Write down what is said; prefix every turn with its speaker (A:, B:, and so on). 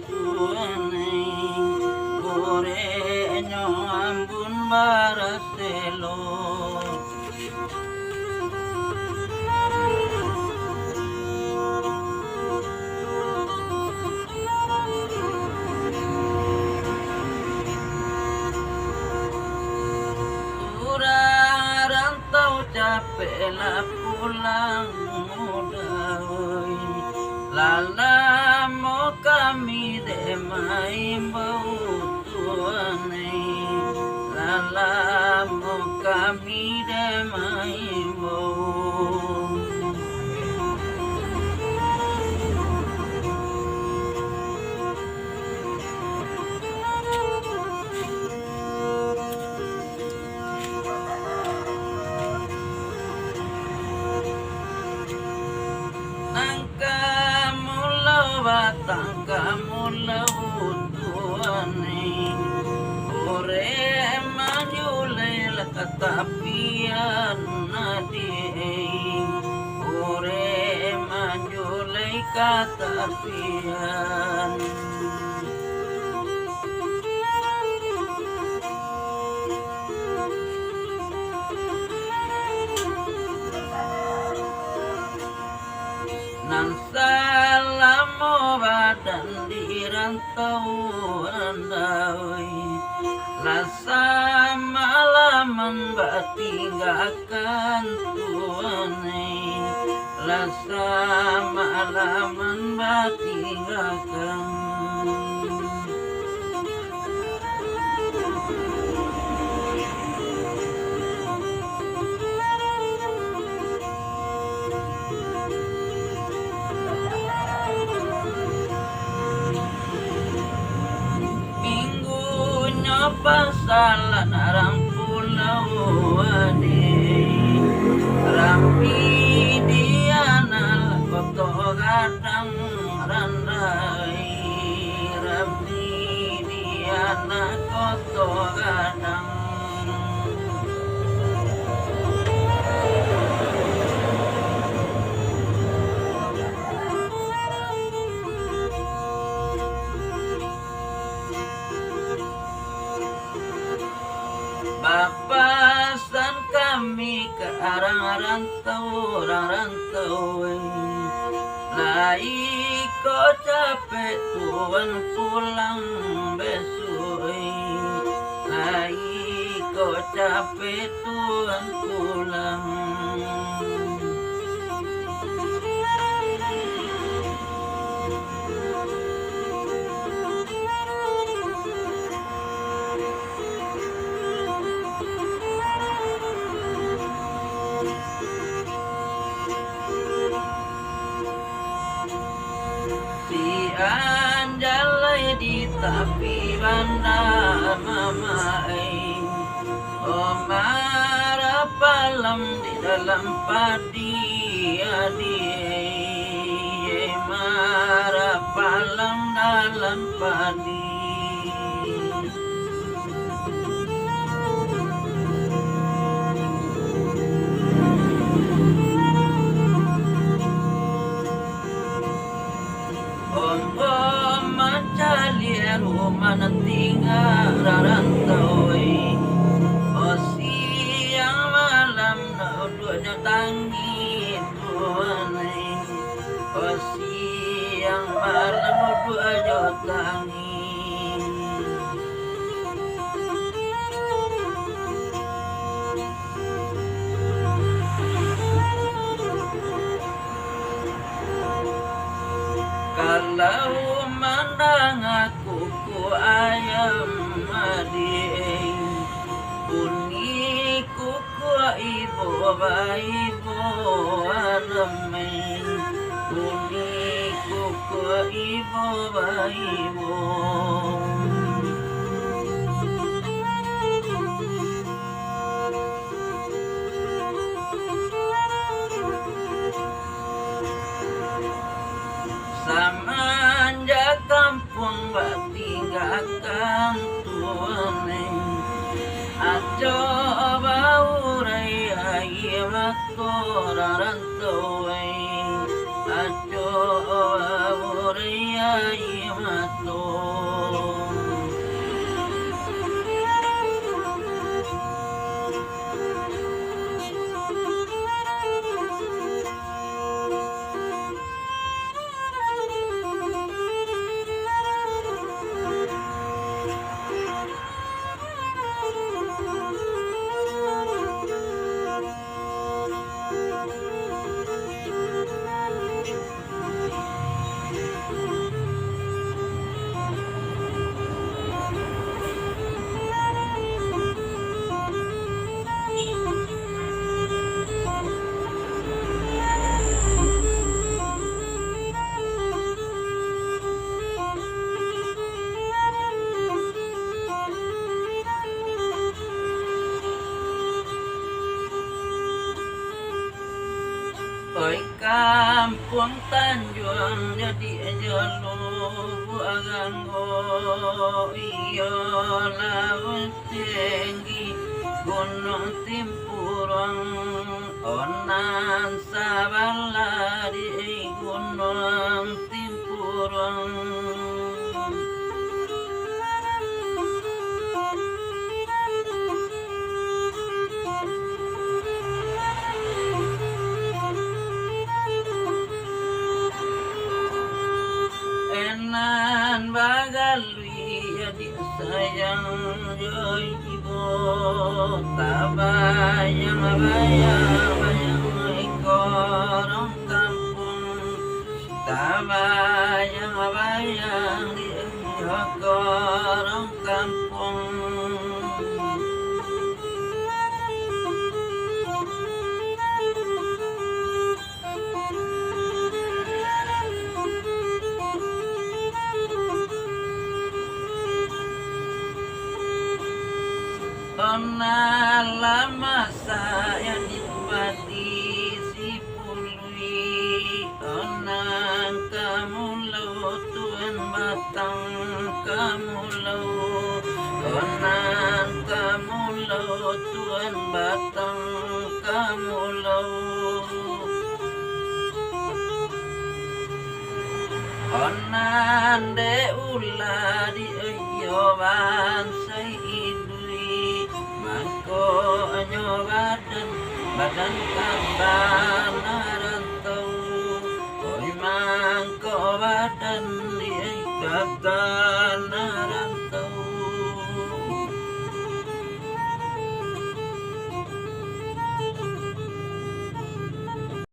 A: tuane gorenyo ambun baraselo capek lah pulang muda lala mau kami demai bau tuane lala mau kami demai bau batang kamu lautuane ore majule katapian nadi ore majule katapian nan salamo badan di rantau andai rasa malaman batinggakan tuane rasa malaman batinggakan pasalan arang pulau ade rampi diana koto gadang randai rampi diana koto gadang papasan kami ke arah rantau lai ko capek tuan pulang besok lai ko capek tuan pulang anjalai di tepi bandar mamae omara palam di dalam padi adi mara palam dalam padi rumah tinggal rantau oh siang malam dua tangi tuane oh siang malam dua tangi kalau mandang aku ayam madi uni kuku ibu ibu anamen uni kuku ibu ibu samanja kampung batinggakan tuane aco baurai ai makoraran toe aco baurai ai kampung Tanjung jadi jalur aganggo iyo laut tinggi gunung Timpurong onan sabala di gunung Timpurong. Enan bagalui ya di sayang joy ibu tabayang bayang bayang ikorong kampung tabayang bayang di ikorong kampung. Lama saya dipati si pului onang kamu lau tuan batang kamu lau onang kamu lau tuan batang kamu lau onan de ulah di ayoban say mangko anyo badan kaban narantau oi mangko badan di kaban narantau.